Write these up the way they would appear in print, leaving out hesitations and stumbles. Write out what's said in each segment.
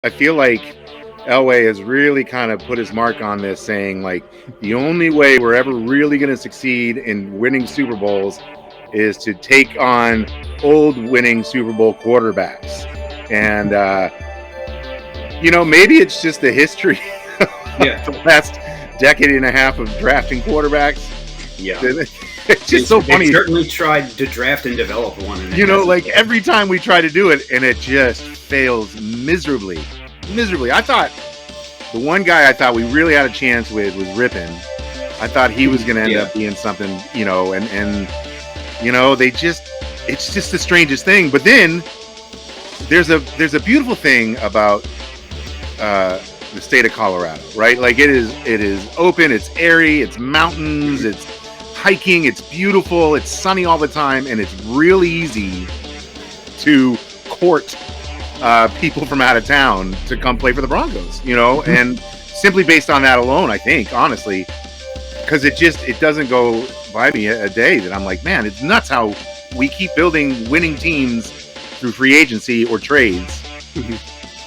I feel like Elway has really kind of put his mark on this, saying like the only way we're ever really going to succeed in winning Super Bowls is to take on old winning Super Bowl quarterbacks. And maybe it's just the history Yeah. of the last decade and a half of drafting quarterbacks. Yeah. It's just so funny. They certainly tried to draft and develop one. And like every time we try to do it, and it just fails miserably. I thought the one guy I thought we really had a chance with was Rippon. I thought he was going to end up being something, and it's just the strangest thing. But then there's a beautiful thing about the state of Colorado, right? Like it is open, it's airy, it's mountains, it's hiking, it's beautiful, it's sunny all the time, and it's really easy to court people from out of town to come play for the Broncos, and simply based on that alone, I think, honestly, because it doesn't go by me a day that I'm like, man, it's nuts how we keep building winning teams through free agency or trades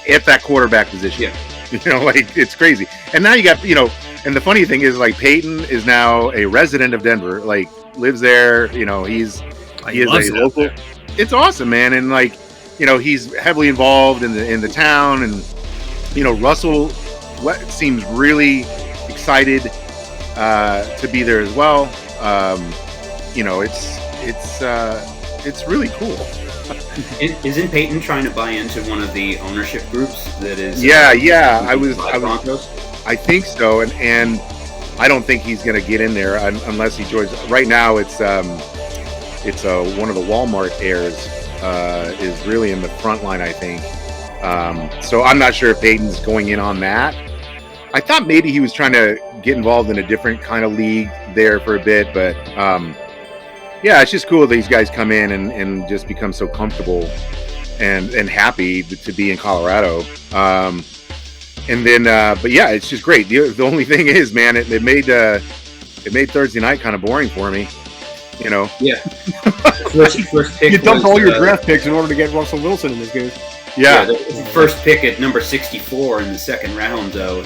at that quarterback position. Like it's crazy. And now you got, and the funny thing is, like, Peyton is now a resident of Denver, like lives there, he is a local. It's awesome, man. And like, he's heavily involved in the town, and Russell seems really excited to be there as well. It's really cool. Isn't Peyton trying to buy into one of the ownership groups that is? I think so, and I don't think he's going to get in there unless he joins. Right now, it's one of the Walmart heirs is really in the front line, I think. So I'm not sure if Peyton's going in on that. I thought maybe he was trying to get involved in a different kind of league there for a bit, but it's just cool that these guys come in and just become so comfortable and happy to be in Colorado. And then, it's just great. The only thing is, man, it made Thursday night kind of boring for me. Yeah. First pick. You dumped all your draft picks in order to get Russell Wilson in this game. Yeah, the first pick at number 64 in the second round, the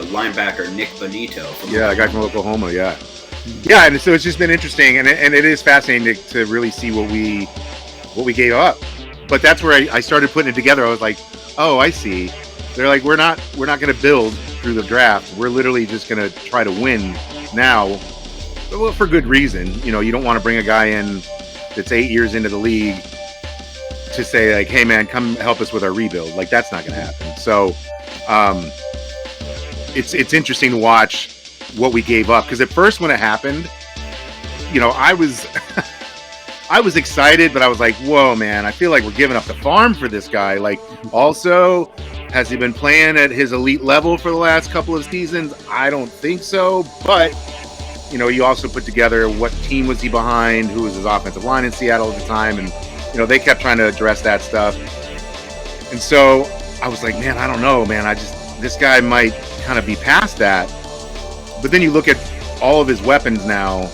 linebacker Nick Bonito. The guy from Oklahoma. Yeah, and so it's just been interesting, and it is fascinating to really see what we gave up. But that's where I started putting it together. I was like, oh, I see. They're like, we're not going to build through the draft. We're literally just going to try to win now. Well, for good reason. You don't want to bring a guy in that's 8 years into the league to say like, hey man, come help us with our rebuild. Like, that's not going to happen. So it's interesting to watch what we gave up, because at first when it happened, I was excited, but I was like, whoa man, I feel like we're giving up the farm for this guy. Like, also, has he been playing at his elite level for the last couple of seasons? I don't think so, but you also put together what team was he behind, who was his offensive line in Seattle at the time, and they kept trying to address that stuff. And so I was like, man, I don't know, man. This guy might kind of be past that. But then you look at all of his weapons now,